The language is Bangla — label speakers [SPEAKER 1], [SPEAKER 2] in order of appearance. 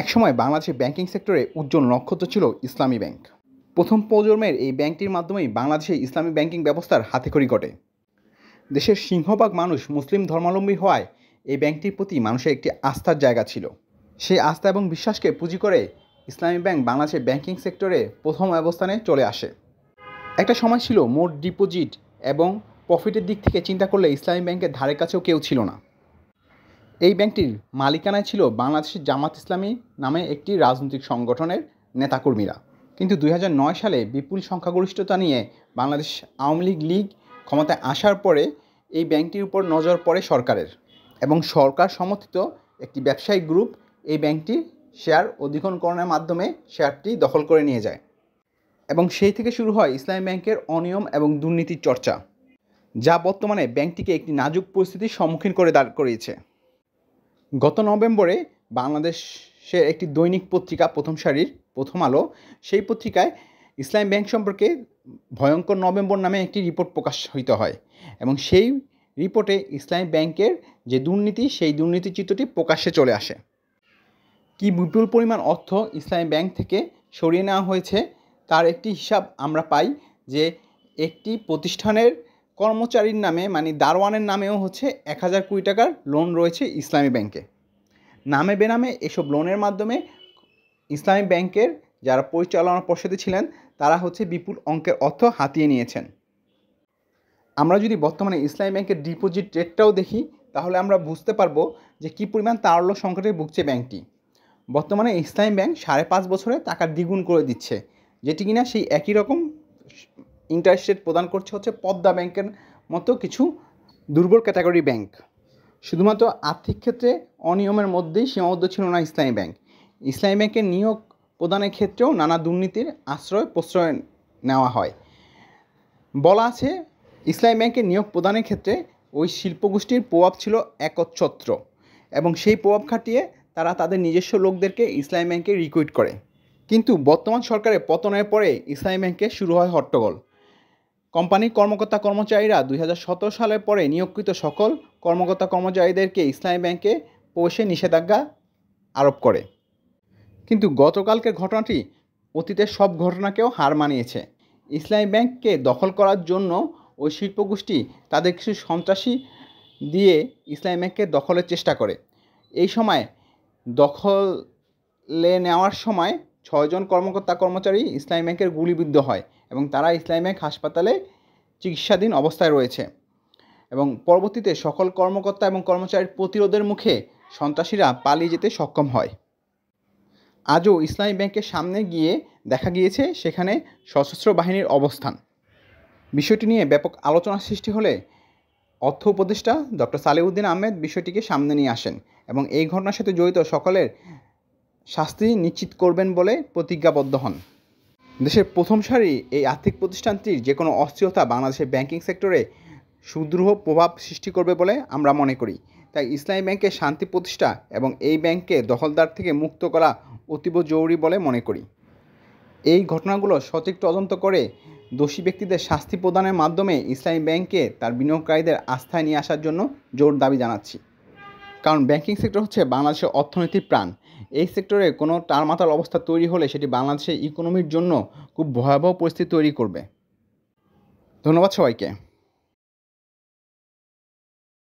[SPEAKER 1] একসময় বাংলাদেশের ব্যাংকিং সেক্টরে উজ্জ্বল নক্ষত্র ছিল ইসলামী ব্যাংক। প্রথম প্রজন্মের এই ব্যাংকটির মাধ্যমেই বাংলাদেশে ইসলামী ব্যাংকিং ব্যবস্থার হাতেখড়ি ঘটে। দেশের সিংহভাগ মানুষ মুসলিম ধর্মাবলম্বী হওয়ায় এই ব্যাংকটির প্রতি মানুষের একটি আস্থার জায়গা ছিল। সেই আস্থা এবং বিশ্বাসকে পুঁজি করে ইসলামী ব্যাংক বাংলাদেশের ব্যাংকিং সেক্টরে প্রথম অবস্থানে চলে আসে। একটা সময় ছিল মোট ডিপোজিট এবং প্রফিটের দিক থেকে চিন্তা করলে ইসলামী ব্যাংকের ধারে কাছেও কেউ ছিল না। এই ব্যাংকটির মালিকানায় ছিল বাংলাদেশের জামাত ইসলামী নামে একটি রাজনৈতিক সংগঠনের নেতাকর্মীরা। কিন্তু 2009 সালে বিপুল সংখ্যাগরিষ্ঠতা নিয়ে বাংলাদেশ আওয়ামী লীগ ক্ষমতায় আসার পরে এই ব্যাংকটির উপর নজর পড়ে সরকারের, এবং সরকার সমর্থিত একটি ব্যবসায়িক গ্রুপ এই ব্যাংকটির শেয়ার অধিগ্রহণের মাধ্যমে শেয়ারটি দখল করে নিয়ে যায়, এবং সেই থেকে শুরু হয় ইসলামী ব্যাংকের অনিয়ম এবং দুর্নীতির চর্চা, যা বর্তমানে ব্যাংকটিকে একটি নাজুক পরিস্থিতির সম্মুখীন করে দাঁড় করিয়েছে। গত নভেম্বরে বাংলাদেশের একটি দৈনিক পত্রিকা প্রথম সারির প্রথম আলো, সেই পত্রিকায় ইসলামী ব্যাংক সম্পর্কে ভয়ঙ্কর নভেম্বর নামে একটি রিপোর্ট প্রকাশিত হয়, এবং সেই রিপোর্টে ইসলামী ব্যাংকের যে দুর্নীতি, সেই দুর্নীতি চিত্রটি প্রকাশ্যে চলে আসে। কি বিপুল পরিমাণ অর্থ ইসলামী ব্যাংক থেকে সরিয়ে নেওয়া হয়েছে তার একটি হিসাব আমরা পাই, যে একটি প্রতিষ্ঠানের কর্মচারীর নামে মানে দারোয়ানের নামেও 1000 কোটি টাকার লোন রয়েছে ইসলামী ব্যাংকে। নামে বেনামে এসব লোনের মাধ্যমে ইসলামী ব্যাংকের যারা পরিচালনা পর্ষদে ছিলেন তারা বিপুল অঙ্কের অর্থ হাতিয়ে নিয়েছেন। আমরা যদি বর্তমানে ইসলামী ব্যাংকের ডিপোজিট রেটটাও দেখি, তাহলে আমরা বুঝতে পারবো যে কী পরিমাণ তারল্য সংকটে ভুগছে ব্যাংকটি। বর্তমানে ইসলামী ব্যাংক 5.5 বছরে টাকা দ্বিগুণ করে দিচ্ছে, যেটি কিনা সেই একই রকম ইন্টারেস্ট রেট প্রদান করছে পদ্মা ব্যাংকের মতো কিছু দুর্বল ক্যাটাগরি ব্যাংক। শুধুমাত্র আর্থিক ক্ষেত্রে অনিয়মের মধ্যেই সীমাবদ্ধ ছিল না ইসলামী ব্যাংক। ইসলামী ব্যাংকের নিয়োগ প্রদানের ক্ষেত্রেও নানা দুর্নীতির প্রশ্রয় নেওয়া হয়। বলা আছে, ইসলামী ব্যাংকের নিয়োগ প্রদানের ক্ষেত্রে ওই শিল্পগোষ্ঠীর প্রভাব ছিল একচ্ছত্র, এবং সেই প্রভাব খাটিয়ে তারা তাদের নিজস্ব লোকদেরকে ইসলামী ব্যাংকে রিক্রুট করে। কিন্তু বর্তমান সরকারের পতনের পরে ইসলামী ব্যাংকে শুরু হয় হট্টগোল। কোম্পানির কর্মকর্তা কর্মচারীরা 2017 সালের পরে নিয়োগকৃত সকল কর্মকর্তা কর্মচারীদেরকে ইসলামী ব্যাংকে প্রবেশে নিষেধাজ্ঞা আরোপ করে। কিন্তু গতকালকের ঘটনাটি অতীতের সব ঘটনাকেও হার মানিয়েছে। ইসলামী ব্যাংককে দখল করার জন্য ওই শিল্পগোষ্ঠী তাদের কিছু সন্ত্রাসী দিয়ে ইসলামী ব্যাংককে দখলের চেষ্টা করে। এই সময় দখলে নেওয়ার সময় 6 জন কর্মকর্তা কর্মচারী ইসলামী ব্যাংকের গুলিবিদ্ধ হয়, এবং তারা ইসলামী ব্যাংক হাসপাতালে চিকিৎসাধীন অবস্থায় রয়েছে, এবং পরবর্তীতে সকল কর্মকর্তা এবং কর্মচারীর প্রতিরোধের মুখে সন্ত্রাসীরা পালিয়ে যেতে সক্ষম হয়। আজও ইসলামী ব্যাংকের সামনে গিয়ে দেখা গিয়েছে সেখানে সশস্ত্র বাহিনীর অবস্থান। বিষয়টি নিয়ে ব্যাপক আলোচনা সৃষ্টি হলে অর্থ উপদেষ্টা ডক্টর সালেউদ্দিন আহমেদ বিষয়টিকে সামনে নিয়ে আসেন, এবং এই ঘটনার সাথে জড়িত সকলের শাস্তি নিশ্চিত করবেন বলে প্রতিজ্ঞাবদ্ধ হন। দেশের প্রথম সারি এই আর্থিক প্রতিষ্ঠানটির যে কোনো অস্থিরতা বাংলাদেশের ব্যাংকিং সেক্টরে সুদৃঢ় প্রভাব সৃষ্টি করবে বলে আমরা মনে করি। তাই ইসলামী ব্যাংকের শান্তি প্রতিষ্ঠা এবং এই ব্যাংককে দখলদার থেকে মুক্ত করা অতীব জরুরি বলে মনে করি। এই ঘটনাগুলো সঠিক তদন্ত করে দোষী ব্যক্তিদের শাস্তি প্রদানের মাধ্যমে ইসলামী ব্যাংককে তার বিনিয়োগকারীদের আস্থায় নিয়ে আসার জন্য জোর দাবি জানাচ্ছি। কারণ ব্যাংকিং সেক্টর বাংলাদেশের অর্থনীতির প্রাণ। এই সেক্টরে কোনো টালমাটাল অবস্থা তৈরি হলে সেটি বাংলাদেশের ইকোনমির জন্য খুব ভয়াবহ পরিস্থিতি তৈরি করবে। ধন্যবাদ সবাইকে।